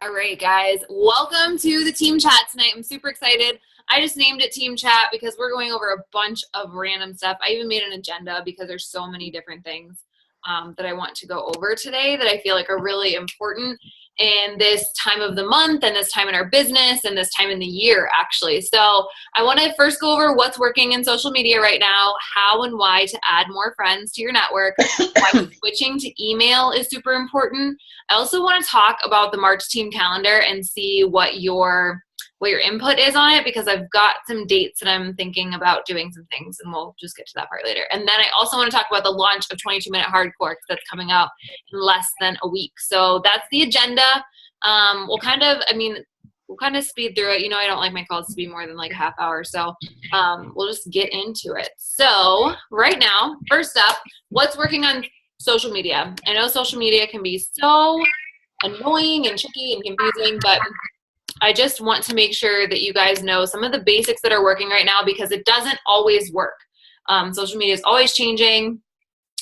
All right, guys, welcome to the team chat tonight. I'm super excited. I just named it team chat because we're going over a bunch of random stuff. I even made an agenda because there's so many different things that I want to go over today that I feel like are really important in this time of the month and this time in our business and this time in the year, actually. So I want to first go over what's working in social media right now, how and why to add more friends to your network, why switching to email is super important. I also want to talk about the March team calendar and see what your input is on it, because I've got some dates that I'm thinking about doing some things, and we'll just get to that part later. And then I also want to talk about the launch of 22-Minute Hardcore, because that's coming out in less than a week. So that's the agenda. We'll kind of speed through it. You know, I don't like my calls to be more than like a half hour. So we'll just get into it. So right now, first up, what's working on social media? I know social media can be so annoying and tricky and confusing, but I just want to make sure that you guys know some of the basics that are working right now, because it doesn't always work. Social media is always changing.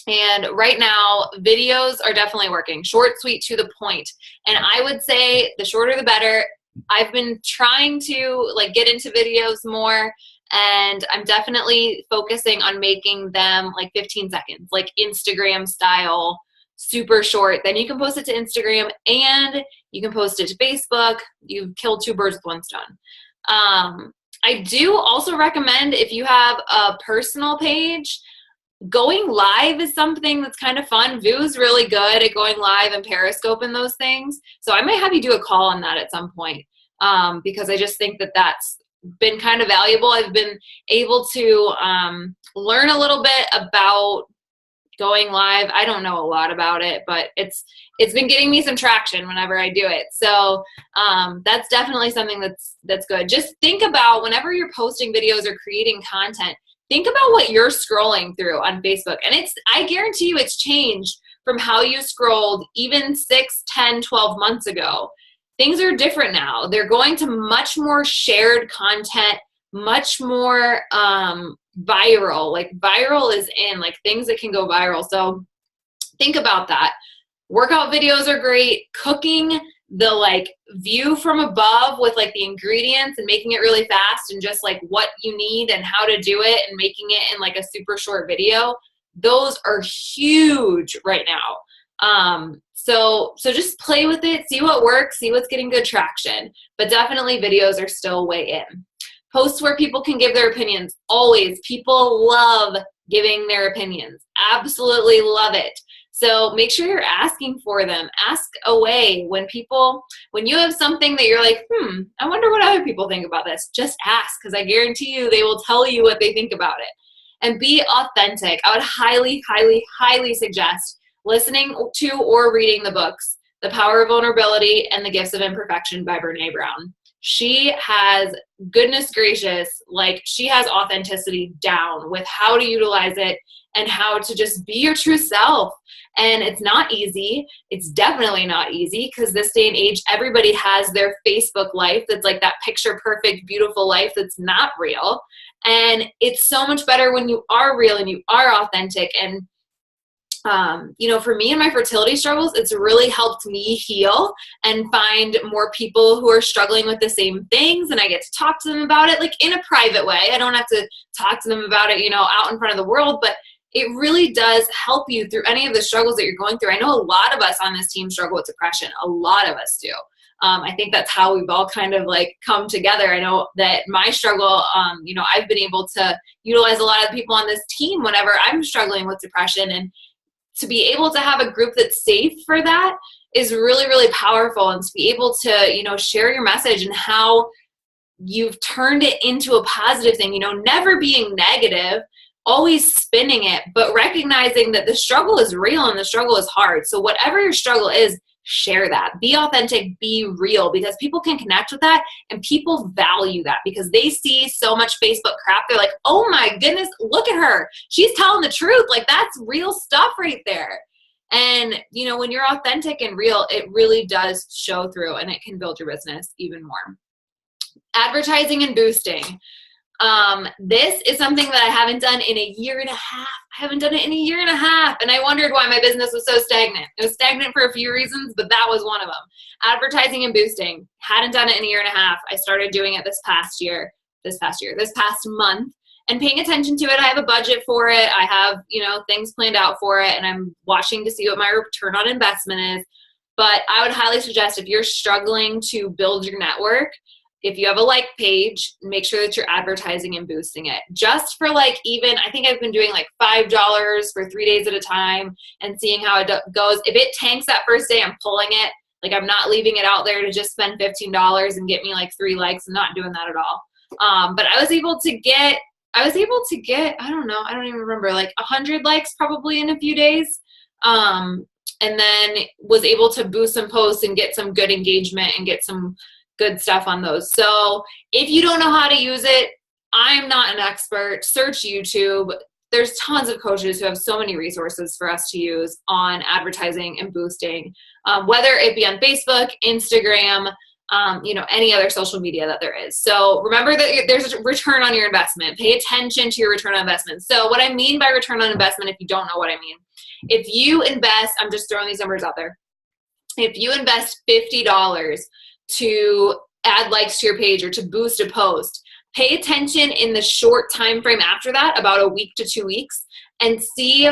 And right now, videos are definitely working. Short, sweet, to the point. And I would say the shorter the better. I've been trying to get into videos more, and I'm definitely focusing on making them like 15 seconds, like Instagram style, super short. Then you can post it to Instagram and you can post it to Facebook. You've killed two birds with one stone. I do also recommend, if you have a personal page, going live is something that's kind of fun. Vu's really good at going live and Periscope and those things. So I might have you do a call on that at some point, because I just think that that's been kind of valuable. I've been able to learn a little bit about going live. I don't know a lot about it, but it's been getting me some traction whenever I do it. So that's definitely something that's good. Just think about, whenever you're posting videos or creating content, think about what you're scrolling through on Facebook. And I guarantee you it's changed from how you scrolled even 6, 10, 12 months ago. Things are different now. They're going to much more shared content, much more viral. Like viral is in, like things that can go viral. So think about that. Workout videos are great. Cooking, the view from above with the ingredients and making it really fast and just what you need and how to do it and making it in a super short video. Those are huge right now. So just play with it, see what works, see what's getting good traction. But definitely videos are still way in. Posts where people can give their opinions. Always. People love giving their opinions. Absolutely love it. So make sure you're asking for them. Ask away. When you have something that you're like, I wonder what other people think about this, just ask, because I guarantee you they will tell you what they think about it. And be authentic. I would highly, highly, highly suggest listening to or reading the books, The Power of Vulnerability and The Gifts of Imperfection by Brené Brown. She has, goodness gracious, she has authenticity down with how to utilize it and how to just be your true self. And it's not easy. It's definitely not easy, because this day and age, everybody has their Facebook life that's that picture perfect, beautiful life that's not real. And it's so much better when you are real and you are authentic. And for me and my fertility struggles, it's really helped me heal and find more people who are struggling with the same things. And I get to talk to them about it, in a private way. I don't have to talk to them about it, out in front of the world, but it really does help you through any of the struggles that you're going through. I know a lot of us on this team struggle with depression. A lot of us do. I think that's how we've all kind of come together. I know that my struggle, I've been able to utilize a lot of people on this team whenever I'm struggling with depression, and to be able to have a group that's safe for that is really, really powerful. And to be able to, share your message and how you've turned it into a positive thing, never being negative, always spinning it, but recognizing that the struggle is real and the struggle is hard. So whatever your struggle is, share that. Be authentic, be real, because people can connect with that, and people value that because they see so much Facebook crap. They're like, oh my goodness, look at her. She's telling the truth. That's real stuff right there. And, when you're authentic and real, it really does show through, and it can build your business even more. Advertising and boosting. This is something that I haven't done in a year and a half. I haven't done it in a year and a half. And I wondered why my business was so stagnant. It was stagnant for a few reasons, but that was one of them. Advertising and boosting. Hadn't done it in a year and a half. I started doing it this past month, and paying attention to it. I have a budget for it. I have, things planned out for it, and I'm watching to see what my return on investment is. But I would highly suggest, if you're struggling to build your network, if you have a like page, make sure that you're advertising and boosting it. Just for I think I've been doing $5 for 3 days at a time and seeing how it goes. If it tanks that first day, I'm pulling it. I'm not leaving it out there to just spend $15 and get me 3 likes. I'm not doing that at all. But I was able to get, I don't even remember, 100 likes probably in a few days. And then was able to boost some posts and get some good engagement and get some good stuff on those. So if you don't know how to use it, I'm not an expert. Search YouTube. There's tons of coaches who have so many resources for us to use on advertising and boosting, whether it be on Facebook, Instagram, any other social media that there is. So remember that there's a return on your investment. Pay attention to your return on investment. So what I mean by return on investment, if you don't know what I mean, if you invest, I'm just throwing these numbers out there. If you invest $50 to add likes to your page or to boost a post, pay attention in the short time frame after that, about a week to 2 weeks, and see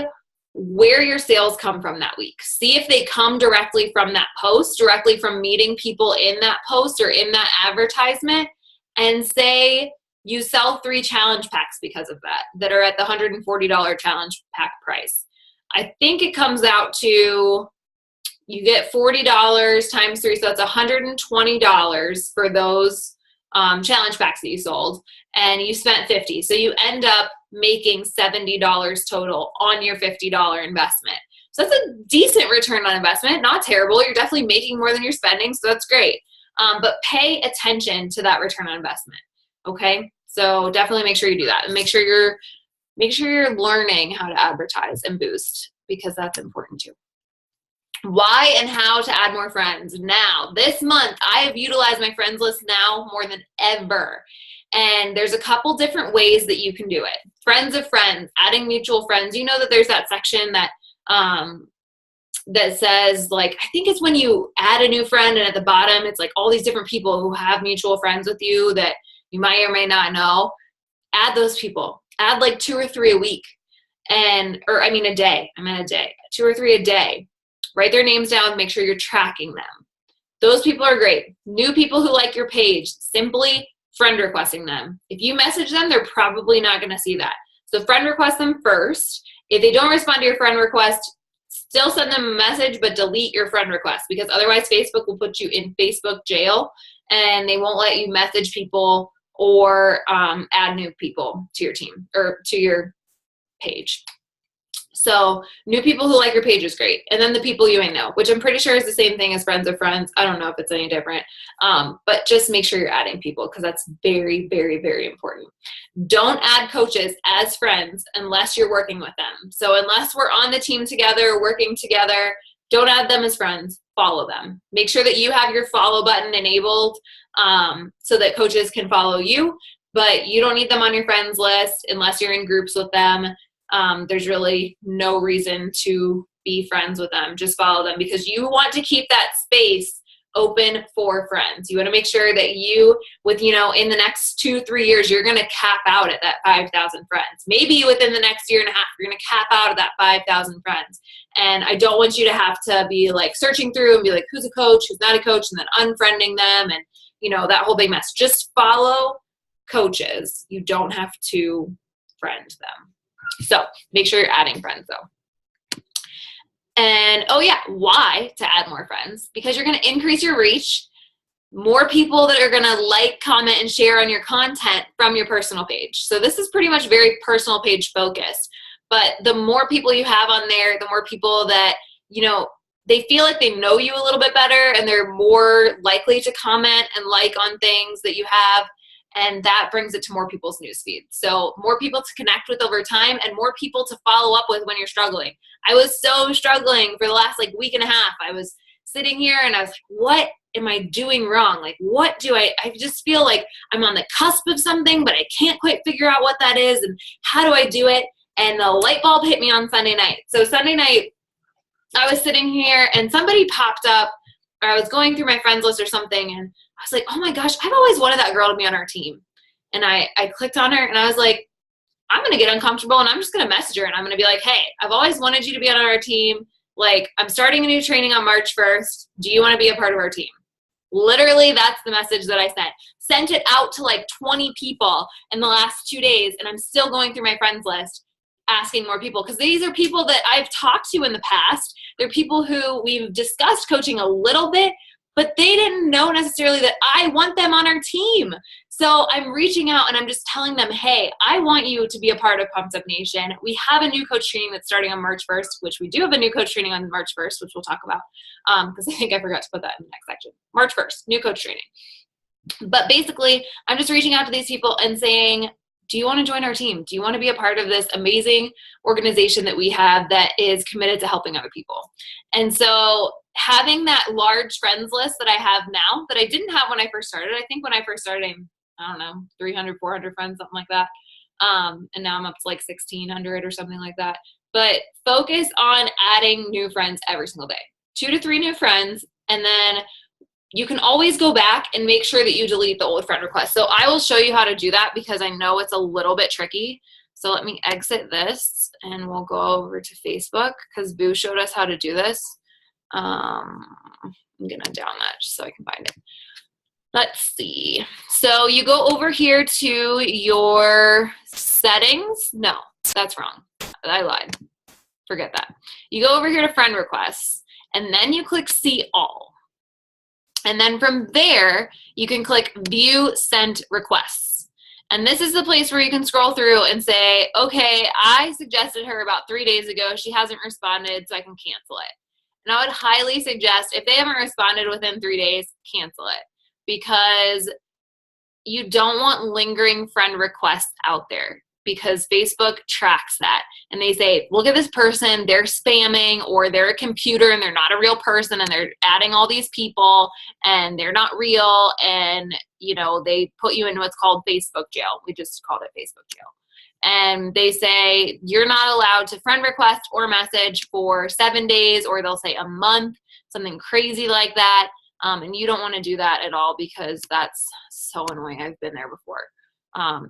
where your sales come from that week. See if they come directly from that post, directly from meeting people in that post or in that advertisement, and say you sell 3 challenge packs because of that are at the $140 challenge pack price. I think it comes out to, you get $40 times 3, so that's $120 for those challenge packs that you sold, and you spent $50. So you end up making $70 total on your $50 investment. So that's a decent return on investment, not terrible. You're definitely making more than you're spending, so that's great. But pay attention to that return on investment. Okay, so definitely make sure you do that, and make sure you're learning how to advertise and boost, because that's important too. Why and how to add more friends. Now, this month, I have utilized my friends list now more than ever. And there's a couple different ways that you can do it. Friends of friends, adding mutual friends. You know that there's that section that that says, I think it's when you add a new friend, and at the bottom, it's all these different people who have mutual friends with you that you might or may not know. Add those people. Add 2 or 3 a week. A day. I meant a day. 2 or 3 a day. Write their names down, make sure you're tracking them. Those people are great. New people who like your page, simply friend requesting them. If you message them, they're probably not going to see that. So friend request them first. If they don't respond to your friend request, still send them a message, but delete your friend request, because otherwise Facebook will put you in Facebook jail, and they won't let you message people or add new people to your team or to your page. So new people who like your page is great. And then the people you may know, which I'm pretty sure is the same thing as friends of friends. I don't know if it's any different. But just make sure you're adding people, because that's very, very, very important. Don't add coaches as friends unless you're working with them. So unless we're on the team together, working together, don't add them as friends. Follow them. Make sure that you have your follow button enabled so that coaches can follow you. But you don't need them on your friends list unless you're in groups with them. There's really no reason to be friends with them. Just follow them, because you want to keep that space open for friends. You want to make sure that you, in the next 2-3 years, you're going to cap out at that 5,000 friends. Maybe within the next year and a half, you're going to cap out at that 5,000 friends. And I don't want you to have to be searching through and be who's a coach, who's not a coach, and then unfriending them and, that whole big mess. Just follow coaches. You don't have to friend them. So make sure you're adding friends though. And why to add more friends? Because you're going to increase your reach. More people that are going to like, comment, and share on your content from your personal page. So this is pretty much very personal page focused. But the more people you have on there, the more people that, they feel like they know you a little bit better, and they're more likely to comment and like on things that you have. And that brings it to more people's newsfeed. So more people to connect with over time, and more people to follow up with when you're struggling. I was so struggling for the last week and a half. I was sitting here and I was like, what am I doing wrong? Like, what do I just feel like I'm on the cusp of something, but I can't quite figure out what that is. And how do I do it? And the light bulb hit me on Sunday night. So Sunday night, I was sitting here and somebody popped up, or I was going through my friends list or something. And I was like, oh my gosh, I've always wanted that girl to be on our team. And I clicked on her and I was like, I'm going to get uncomfortable and I'm just going to message her and I'm going to be like, hey, I've always wanted you to be on our team. Like, I'm starting a new training on March 1st. Do you want to be a part of our team? Literally, that's the message that I sent. Sent it out to like 20 people in the last 2 days, and I'm still going through my friends list asking more people, because these are people that I've talked to in the past. They're people who we've discussed coaching a little bit, but they didn't know necessarily that I want them on our team. So I'm reaching out and I'm just telling them, hey, I want you to be a part of Pumped Up Nation. We have a new coach training that's starting on March 1st, which we do have a new coach training on March 1st, which we'll talk about, because I think I forgot to put that in the next section. March 1st, new coach training. But basically, I'm just reaching out to these people and saying, do you want to join our team? Do you want to be a part of this amazing organization that we have that is committed to helping other people? And so having that large friends list that I have now that I didn't have when I first started, I think when I first started, I don't know, 300, 400 friends, something like that. And now I'm up to like 1,600 or something like that. But focus on adding new friends every single day. 2 to 3 new friends, and then you can always go back and make sure that you delete the old friend request. So I will show you how to do that because I know it's a little bit tricky. So let me exit this and we'll go over to Facebook because Boo showed us how to do this. I'm going to down that just so I can find it. Let's see. So you go over here to your settings. No, that's wrong. I lied. Forget that. You go over here to friend requests and then you click see all. And then from there, you can click view sent requests. And this is the place where you can scroll through and say, okay, I suggested her about 3 days ago. She hasn't responded, so I can cancel it. And I would highly suggest if they haven't responded within 3 days, cancel it, because you don't want lingering friend requests out there, because Facebook tracks that and they say, look at this person, they're spamming, or they're a computer and they're not a real person and they're adding all these people and they're not real. And, you know, they put you in what's called Facebook jail. We just called it Facebook jail. And they say you're not allowed to friend request or message for 7 days, or they'll say a month, something crazy like that. And you don't want to do that at all because that's so annoying. I've been there before.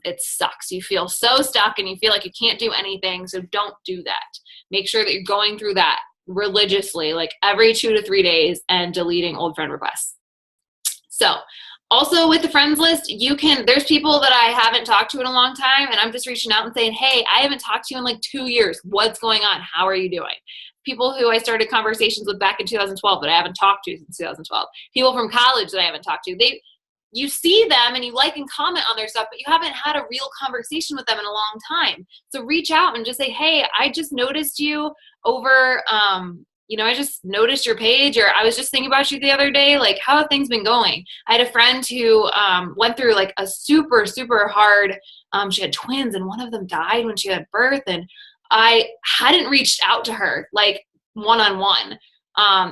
It sucks. You feel so stuck and you feel like you can't do anything. So don't do that. Make sure that you're going through that religiously, like every 2 to 3 days, and deleting old friend requests. So also with the friends list, there's people that I haven't talked to in a long time, and I'm just reaching out and saying, hey, I haven't talked to you in like 2 years. What's going on? How are you doing? People who I started conversations with back in 2012 that I haven't talked to since 2012. People from college that I haven't talked to. You see them and you like and comment on their stuff, but you haven't had a real conversation with them in a long time. So reach out and just say, hey, I just noticed you over, I just noticed your page, or I was just thinking about you the other day. Like, how have things been going? I had a friend who went through like a super, super hard, she had twins and one of them died when she had birth. And I hadn't reached out to her like one-on-one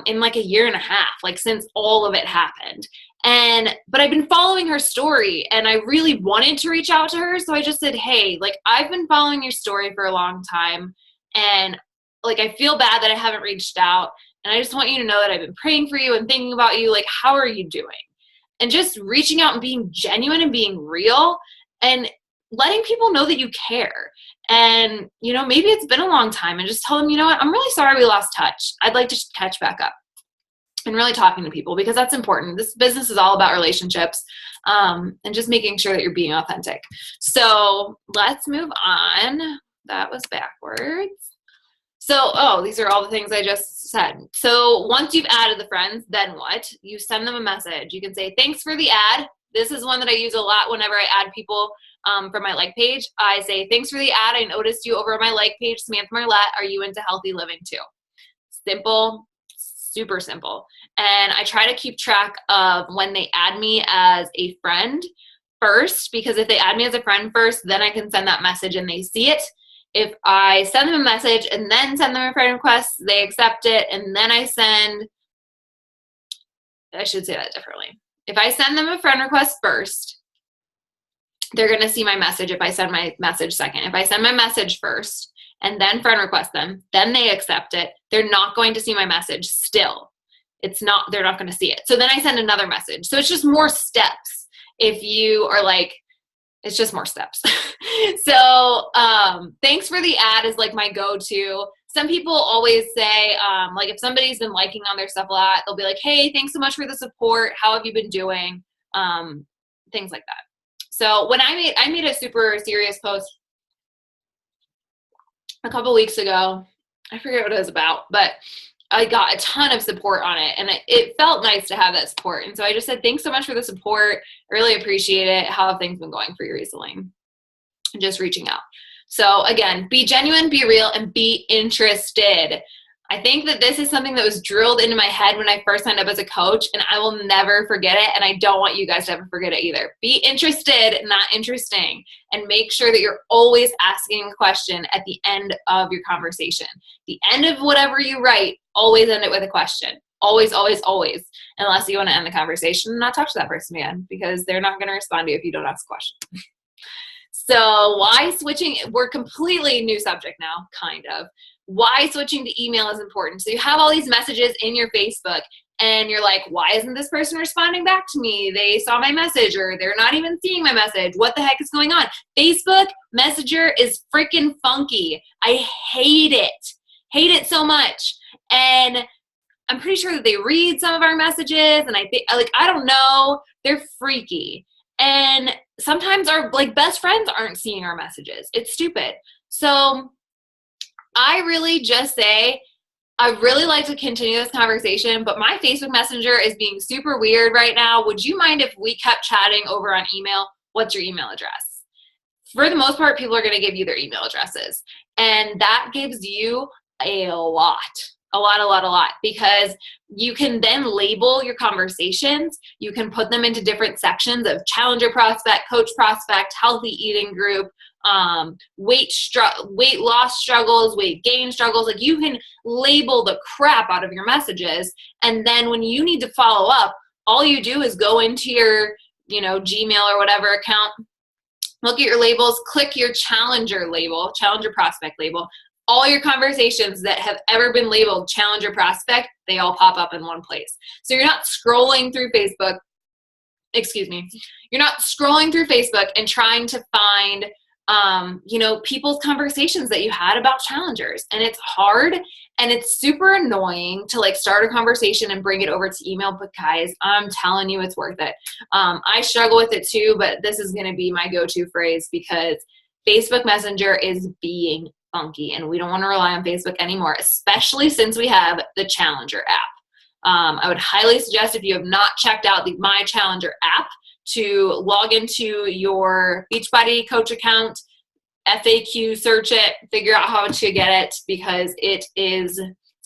in like a year and a half, like since all of it happened. But I've been following her story and I really wanted to reach out to her. So I just said, hey, like, I've been following your story for a long time. And like, I feel bad that I haven't reached out. And I just want you to know that I've been praying for you and thinking about you. Like, how are you doing? And just reaching out and being genuine and being real and letting people know that you care. And, maybe it's been a long time, and just tell them, you know what, I'm really sorry we lost touch. I'd like to catch back up. And really talking to people, because that's important. This business is all about relationships, and just making sure that you're being authentic. So let's move on. That was backwards. So, these are all the things I just said. So once you've added the friends, then what? You send them a message. You can say, thanks for the ad. This is one that I use a lot whenever I add people from my like page. I say, thanks for the ad. I noticed you over on my like page, Samantha Marlette. Are you into healthy living too? Simple. Super simple. And I try to keep track of when they add me as a friend first, because if they add me as a friend first, then I can send that message and they see it. If I send them a message and then send them a friend request, they accept it, and then I send I should say that differently. If I send them a friend request first, they're going to see my message if I send my message second. If I send my message first and then friend request them, then they accept it, they're not going to see my message still. They're not going to see it. So then I send another message. So it's just more steps. If you are like, it's just more steps. So thanks for the ad is like my go-to. Some people always say, like if somebody's been liking on their stuff a lot, they'll be like, hey, thanks so much for the support. How have you been doing? Things like that. So when I made a super serious post a couple weeks ago, I forget what it was about, but I got a ton of support on it, and it felt nice to have that support. And so I just said, thanks so much for the support. I really appreciate it. How have things been going for you recently? And just reaching out. So again, be genuine, be real, and be interested. I think that this is something that was drilled into my head when I first signed up as a coach, and I will never forget it, and I don't want you guys to ever forget it either. Be interested, not interesting, and make sure that you're always asking a question at the end of your conversation. The end of whatever you write, always end it with a question. Always, always, always, unless you want to end the conversation and not talk to that person again, because they're not going to respond to you if you don't ask a question. So why switching? We're completely new subject now, kind of. Why switching to email is important. So you have all these messages in your Facebook and you're like, why isn't this person responding back to me? They saw my message or they're not even seeing my message. What the heck is going on? Facebook Messenger is freaking funky. I hate it. Hate it so much. And I'm pretty sure that they read some of our messages and I think, like, I don't know. They're freaky. And sometimes our best friends aren't seeing our messages. It's stupid. So I really just say, I really like to continue this conversation, but my Facebook Messenger is being super weird right now. Would you mind if we kept chatting over on email? What's your email address? For the most part, people are going to give you their email addresses. And that gives you a lot, because you can then label your conversations. You can put them into different sections of challenger prospect, coach prospect, healthy eating group, weight loss struggles, weight gain struggles. Like, you can label the crap out of your messages. And then when you need to follow up, all you do is go into your, Gmail or whatever account, look at your labels, click your challenger prospect label. All your conversations that have ever been labeled challenger prospect, they all pop up in one place. So you're not scrolling through Facebook. You're not scrolling through Facebook and trying to find people's conversations that you had about challengers. And it's hard and it's super annoying to start a conversation and bring it over to email. But guys, I'm telling you, it's worth it. I struggle with it too, but this is going to be my go-to phrase because Facebook Messenger is being funky and we don't want to rely on Facebook anymore, especially since we have the Challenger app. I would highly suggest, if you have not checked out the My Challenger app, to log into your Beachbody coach account, FAQ, search it, figure out how to get it, because it's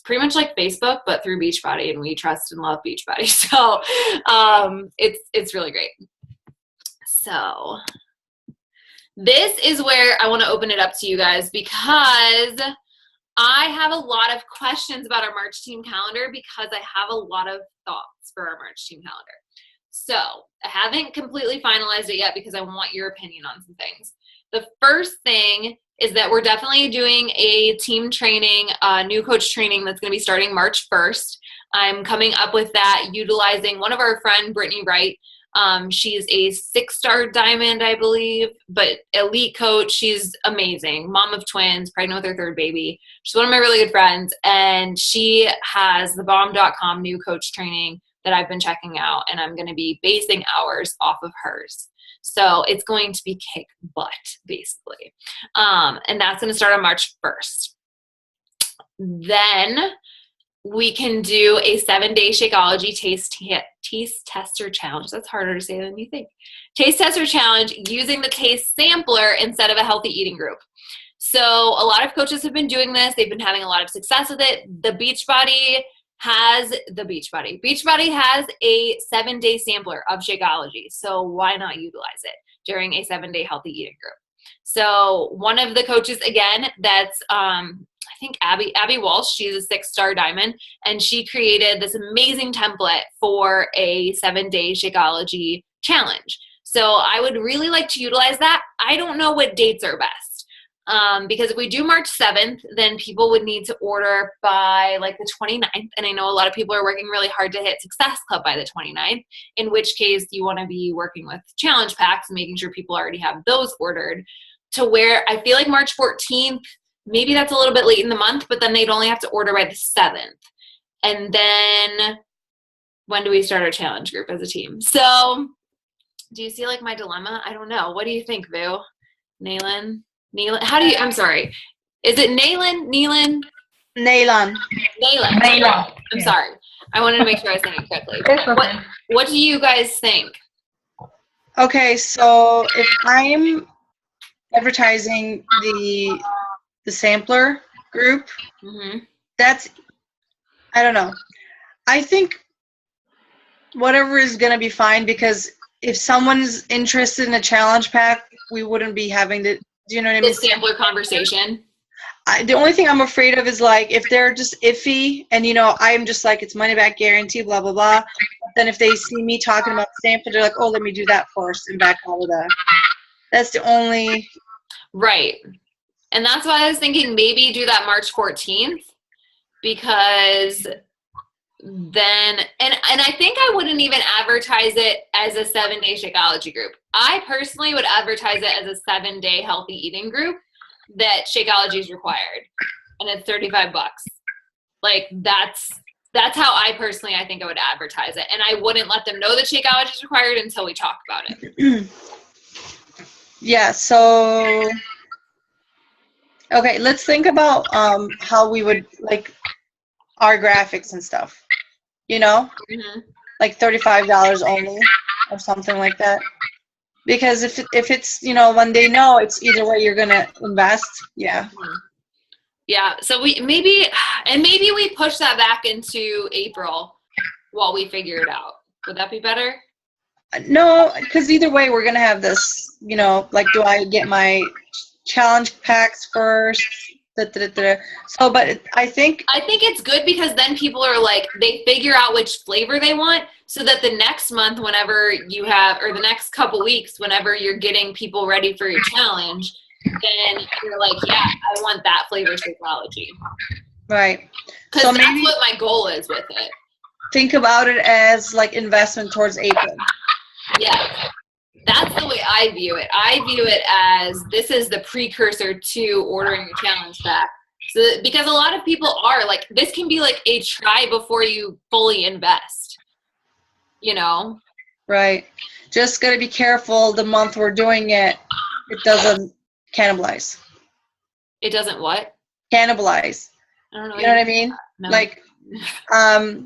pretty much like Facebook, but through Beachbody, and we trust and love Beachbody. So it's really great. So this is where I want to open it up to you guys, because I have a lot of questions about our March team calendar, because I have a lot of thoughts for our March team calendar. So I haven't completely finalized it yet because I want your opinion on some things. The first thing is that we're definitely doing a team training, new coach training that's going to be starting March 1st. I'm coming up with that utilizing one of our friend, Brittany Wright. She's a 6-star diamond, I believe, but elite coach. She's amazing. Mom of twins, pregnant with her 3rd baby. She's one of my really good friends, and she has the bomb.com new coach training that I've been checking out, and I'm going to be basing hours off of hers. So it's going to be kick butt, basically. And that's going to start on March 1st. Then we can do a 7-day Shakeology taste tester challenge. That's harder to say than you think. Taste tester challenge using the taste sampler instead of a healthy eating group. So a lot of coaches have been doing this. They've been having a lot of success with it. Beachbody has a 7-day sampler of Shakeology. So why not utilize it during a 7-day healthy eating group? So one of the coaches, again, that's I think Abby Walsh, she's a 6-star diamond, and she created this amazing template for a 7-day Shakeology challenge. So I would really like to utilize that. I don't know what dates are best. Because if we do March 7th, then people would need to order by like the 29th. And I know a lot of people are working really hard to hit Success Club by the 29th, in which case you want to be working with challenge packs and making sure people already have those ordered, to where I feel like March 14th, maybe that's a little bit late in the month, but then they'd only have to order by the 7th. And then when do we start our challenge group as a team? So do you see like my dilemma? I don't know. What do you think, Vu? Naylon? How do you, I'm sorry. Is it Naylon? Naylon? I'm sorry. I wanted to make sure I was saying it correctly. What do you guys think? Okay, so if I'm advertising the sampler group, that's, I don't know. I think whatever is going to be fine, because if someone's interested in a challenge pack, we wouldn't be having to, do you know what I mean? The sampler conversation. The only thing I'm afraid of is like if they're just iffy and, you know, I'm just like, it's money back guarantee, blah, blah, blah. Then if they see me talking about the sampler, they're like, oh, let me do that first and back out of that. That's the only. Right. And that's why I was thinking maybe do that March 14th, because then, and I think I wouldn't even advertise it as a 7-day Shakeology group. I personally would advertise it as a 7-day healthy eating group that Shakeology is required, and it's $35. Like that's how I personally, I think I would advertise it. And I wouldn't let them know that Shakeology is required until we talk about it. Yeah. So, okay, let's think about how we would like our graphics and stuff, you know, like $35 only or something like that. Because if it's, you know, when they know it's either way you're going to invest. Yeah. Yeah. So maybe we push that back into April while we figure it out. Would that be better? No, because either way we're going to have this, you know, like, do I get my challenge packs first? So, but I think it's good, because then people are like, they figure out which flavor they want, so that the next month, whenever you have, or the next couple weeks, whenever you're getting people ready for your challenge, then you're like, yeah, I want that flavor Shakeology. Right. Because so that's what my goal is with it. Think about it as like investment towards April. Yeah. That's the way I view it. I view it as this is the precursor to ordering your challenge pack. So, because a lot of people are like, this can be like a try before you fully invest, you know? Right. Just got to be careful the month we're doing it, it doesn't cannibalize. It doesn't what? Cannibalize. I don't know. You know what I mean? No. Like,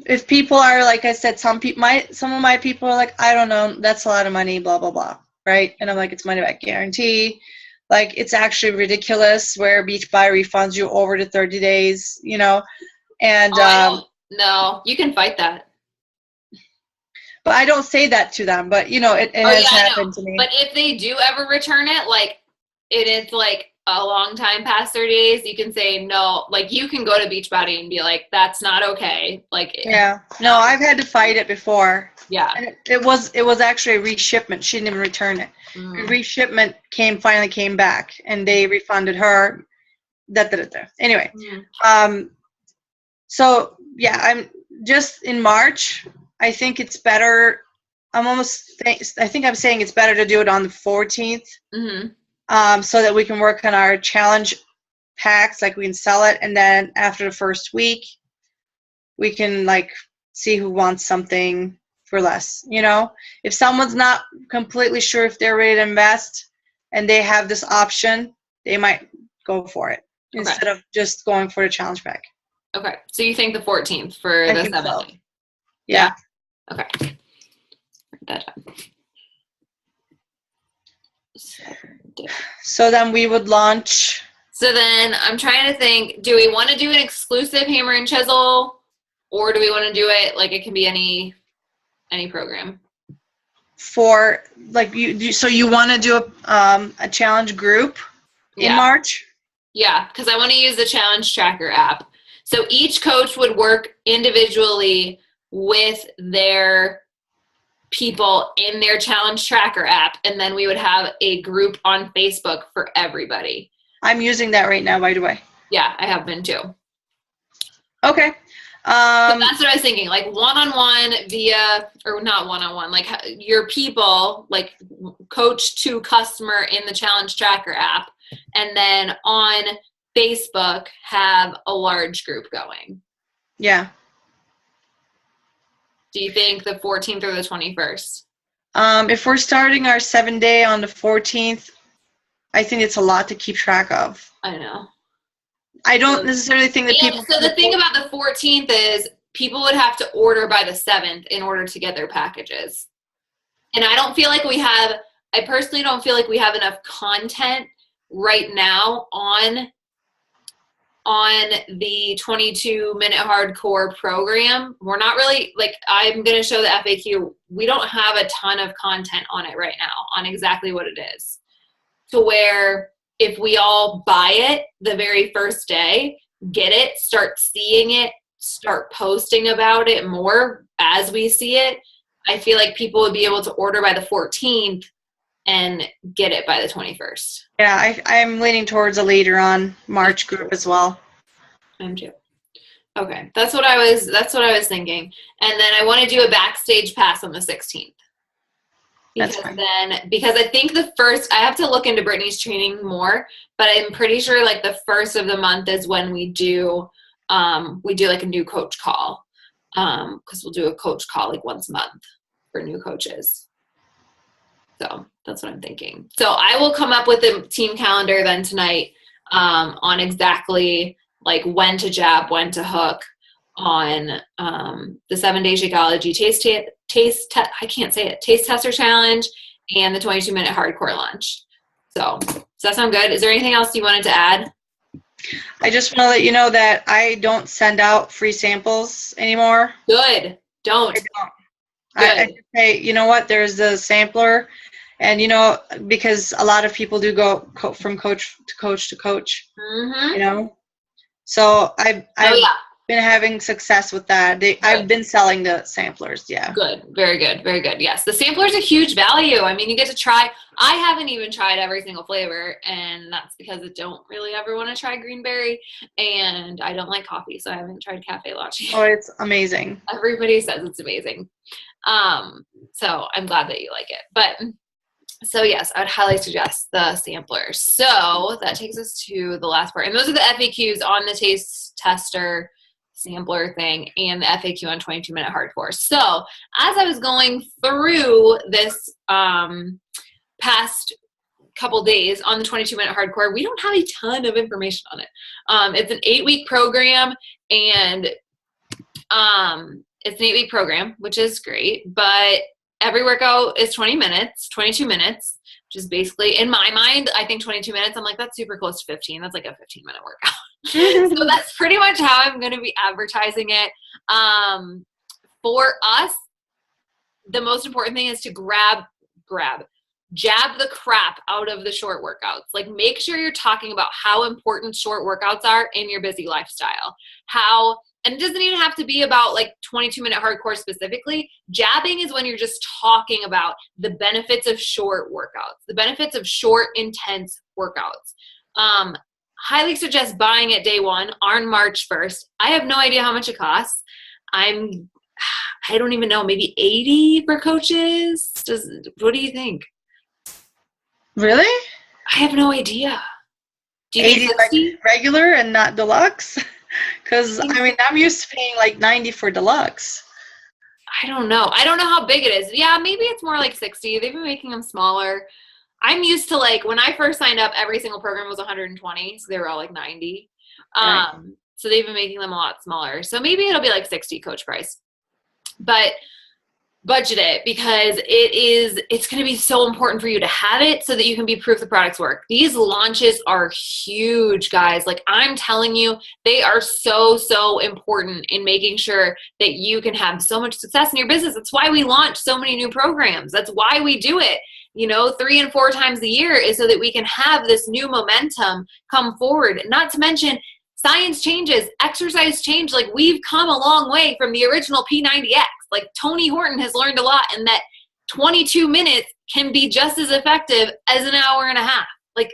if people are, like I said, some of my people are like, I don't know, that's a lot of money, blah, blah, blah. Right. And I'm like, it's money back guarantee. Like, it's actually ridiculous where Beachbody refunds you over to 30 days, you know? And, no, you can fight that. But I don't say that to them, but you know, it has happened to me. But if they do ever return it, like, it's like a long time past 30 days, you can say no. Like, you can go to Beachbody and be like, that's not okay. Like, yeah, no, I've had to fight it before. Yeah, and it was actually a reshipment. She didn't even return it. The reshipment finally came back, and they refunded her. Anyway, so yeah, I'm just in March. I think it's better. I think I'm saying it's better to do it on the 14th. So that we can work on our challenge packs, like we can sell it, and then after the first week, we can like see who wants something for less. You know, if someone's not completely sure if they're ready to invest and they have this option, they might go for it instead of just going for the challenge pack. Okay, so you think the 14th for the 7th? So. Yeah. Okay. Write that down. So then we would launch. So then I'm trying to think, do we want to do an exclusive hammer and chisel, or do we want to do it like it can be any program? for like so you want to do a challenge group in March? Yeah, because I want to use the challenge tracker app. So each coach would work individually with their people in their challenge tracker app, and then we would have a group on Facebook for everybody. I'm using that right now, by the way. Yeah, I have been too. Okay. So that's what I was thinking, like one-on-one via, or not one-on-one, like your people, like coach to customer in the challenge tracker app, and then on Facebook have a large group going. Yeah. Do you think the 14th or the 21st? If we're starting our 7-day on the 14th, I think it's a lot to keep track of. I know. I don't necessarily think that people... So the thing about the 14th is people would have to order by the 7th in order to get their packages. And I personally don't feel like we have enough content right now on the 22-minute hardcore program. We're not really, like, I'm going to show the FAQ. We don't have a ton of content on it right now on exactly what it is. To where if we all buy it the very first day, get it, start seeing it, start posting about it more as we see it, I feel like people would be able to order by the 14th and get it by the 21st. Yeah, I'm leaning towards a later on March group as well. I'm too. Okay, that's what I was thinking. And then I want to do a backstage pass on the 16th. Because I think I have to look into Brittany's training more, but I'm pretty sure like the first of the month is when we do like a new coach call. Because we'll do a coach call like once a month for new coaches. So that's what I'm thinking. So I will come up with a team calendar then tonight on exactly like when to jab, when to hook on the 7-day Shakeology taste tester challenge and the 22-minute hardcore lunch. So does that sound good? Is there anything else you wanted to add? I just want to let you know that I don't send out free samples anymore. Good. Don't. I just say, you know what, there's a sampler, and because a lot of people do go from coach to coach to coach, so I've been having success with that. I've been selling the samplers. Yeah. Good. Very good. Very good. Yes. The sampler's a huge value. I mean, you get to try. I haven't even tried every single flavor, and that's because I don't really ever want to try greenberry, and I don't like coffee, so I haven't tried cafe latte. Oh, it's amazing. Everybody says it's amazing. So I'm glad that you like it. But so yes, I would highly suggest the sampler. So that takes us to the last part. And those are the FAQs on the taste tester sampler thing and the FAQ on 22-minute hardcore. So as I was going through this past couple days on the 22-minute hardcore, we don't have a ton of information on it. It's an 8-week program, and it's an 8-week program, which is great, but every workout is 20 minutes, 22 minutes, which is basically, in my mind, I think 22 minutes, I'm like, that's super close to 15. That's like a 15-minute workout. So that's pretty much how I'm going to be advertising it. For us, the most important thing is to jab the crap out of the short workouts. Like, make sure you're talking about how important short workouts are in your busy lifestyle. And it doesn't even have to be about like 22-minute hardcore specifically. Jabbing is when you're just talking about the benefits of short workouts, the benefits of short, intense workouts. Highly suggest buying it day one on March 1st. I have no idea how much it costs. I don't even know, maybe 80 for coaches. What do you think? Really? I have no idea. Do you 80 like regular and not deluxe? Because, I mean, I'm used to paying like 90 for deluxe. I don't know. I don't know how big it is. Yeah, maybe it's more like 60. They've been making them smaller. I'm used to, like, when I first signed up, every single program was 120, so they were all like 90. Right. So they've been making them a lot smaller. So maybe it'll be like 60 coach price. But budget it, because it's going to be so important for you to have it so that you can be proof the products work. These launches are huge, guys. Like, I'm telling you, they are so, so important in making sure that you can have so much success in your business. That's why we launch so many new programs. That's why we do it, 3 and 4 times a year, is so that we can have this new momentum come forward. Not to mention, science changes, exercise change. Like, we've come a long way from the original P90X. Like, Tony Horton has learned a lot, and that 22 minutes can be just as effective as an hour and a half. Like,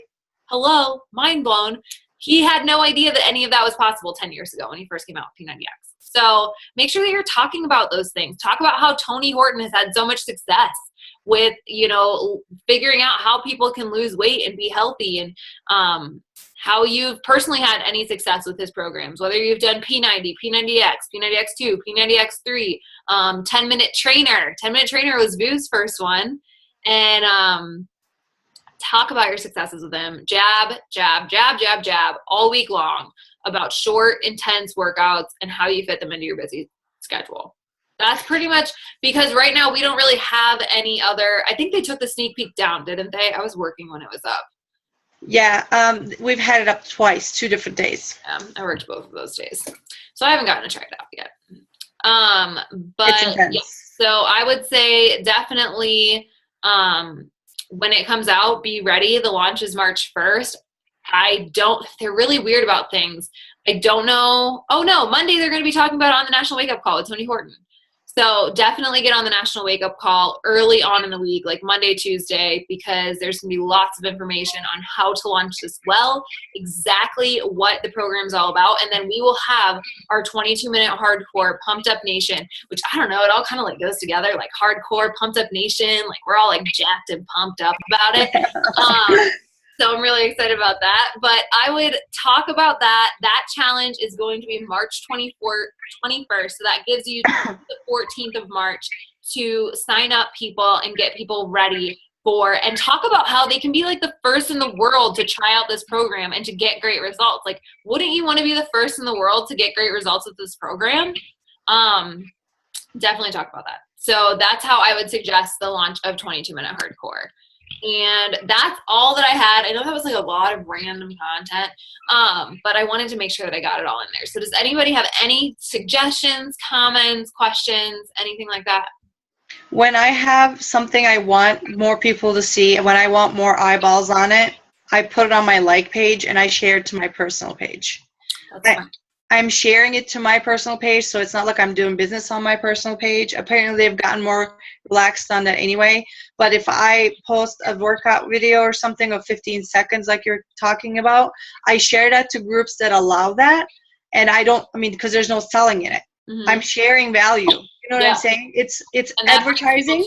hello, mind blown. He had no idea that any of that was possible 10 years ago when he first came out with P90X. So make sure that you're talking about those things. Talk about how Tony Horton has had so much success with, figuring out how people can lose weight and be healthy, and how you've personally had any success with his programs, whether you've done P90, P90X, P90X2, P90X3, 10-minute trainer. 10-minute trainer was Vu's first one. And talk about your successes with him. Jab, jab, jab, jab, jab, all week long about short, intense workouts and how you fit them into your busy schedule. That's pretty much, because right now we don't really have any other. I think they took the sneak peek down, didn't they? I was working when it was up. Yeah, we've had it up twice, 2 different days. I worked both of those days, so I haven't gotten to try it out yet. But it's intense. Yeah, so I would say definitely when it comes out, be ready. The launch is March 1st. They're really weird about things. I don't know. Oh no, Monday they're going to be talking about it on the National Wake Up Call with Tony Horton. So definitely get on the National Wake Up Call early on in the week, like Monday, Tuesday, because there's going to be lots of information on how to launch this well, exactly what the program's all about. And then we will have our 22-minute hardcore Pumped Up Nation, which I don't know, it all kind of like goes together, like hardcore Pumped Up Nation, like we're all like jacked and pumped up about it. So I'm really excited about that. But I would talk about that. That challenge is going to be March 21st. So that gives you the 14th of March to sign up people and get people ready and talk about how they can be like the first in the world to try out this program and to get great results. Like, wouldn't you want to be the first in the world to get great results with this program? Definitely talk about that. So that's how I would suggest the launch of 22-minute hardcore. And that's all that I had. I know that was like a lot of random content, but I wanted to make sure that I got it all in there. So does anybody have any suggestions, comments, questions, anything like that? When I have something I want more people to see, when I want more eyeballs on it, I put it on my like page and I share it to my personal page. I'm sharing it to my personal page, so it's not like I'm doing business on my personal page. Apparently, they've gotten more relaxed on that anyway. But if I post a workout video or something of 15 seconds like you're talking about, I share that to groups that allow that. And because there's no selling in it. Mm-hmm. I'm sharing value. You know what I'm saying? It's advertising.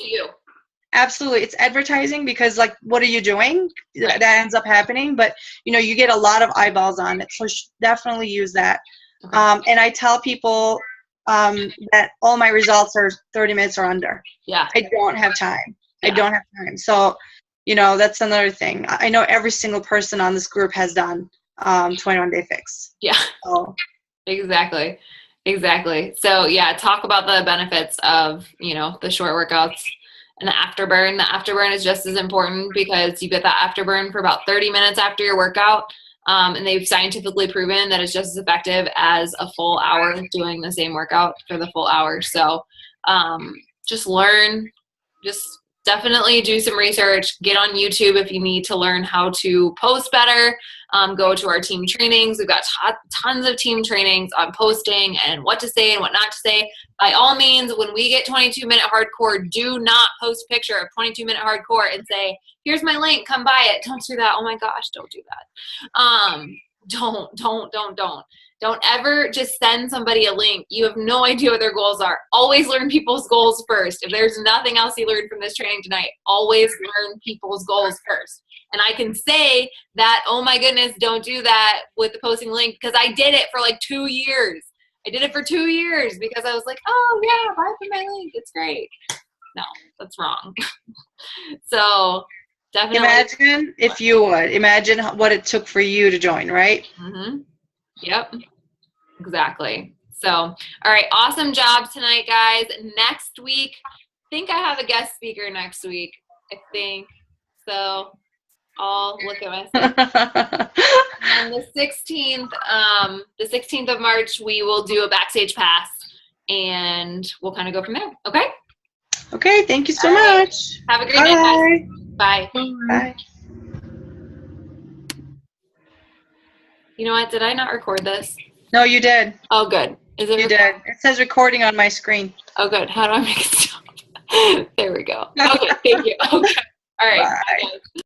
Absolutely. It's advertising because, like, what are you doing? Right. That ends up happening. But, you get a lot of eyeballs on it. So definitely use that. Okay. And I tell people that all my results are 30 minutes or under. Yeah. I don't have time. Yeah. I don't have time. So, that's another thing. I know every single person on this group has done 21-day fix. Yeah. So. Exactly. So, yeah, talk about the benefits of, the short workouts and the afterburn. The afterburn is just as important because you get that afterburn for about 30 minutes after your workout. And they've scientifically proven that it's just as effective as a full hour doing the same workout for the full hour. So just learn, just definitely do some research. Get on YouTube if you need to learn how to post better. Go to our team trainings. We've got tons of team trainings on posting and what to say and what not to say. By all means, when we get 22-minute hardcore, do not post a picture of 22-minute hardcore and say, here's my link, come buy it. Don't do that. Oh my gosh, don't do that. Don't ever just send somebody a link. You have no idea what their goals are. Always learn people's goals first. If there's nothing else you learned from this training tonight, always learn people's goals first. And I can say that, oh my goodness, don't do that with the posting link, because I did it for like 2 years. I did it for 2 years because I was like, oh yeah, buy from my link. It's great. No, that's wrong. So definitely. Imagine if you would. Imagine what it took for you to join, right? Mm-hmm. Yep, exactly. So, all right, awesome job tonight, guys. Next week, think I have a guest speaker next week. I think so. I'll look at myself. And the 16th of March, we will do a backstage pass, and we'll kind of go from there. Okay. Okay. Thank you so much. Have a great night. Bye. Bye. You know what? Did I not record this? No, you did. Oh, good. Is it? You did. It says recording on my screen. Oh, good. How do I make it stop? There we go. Okay. Thank you. Okay. All right. Bye. Bye.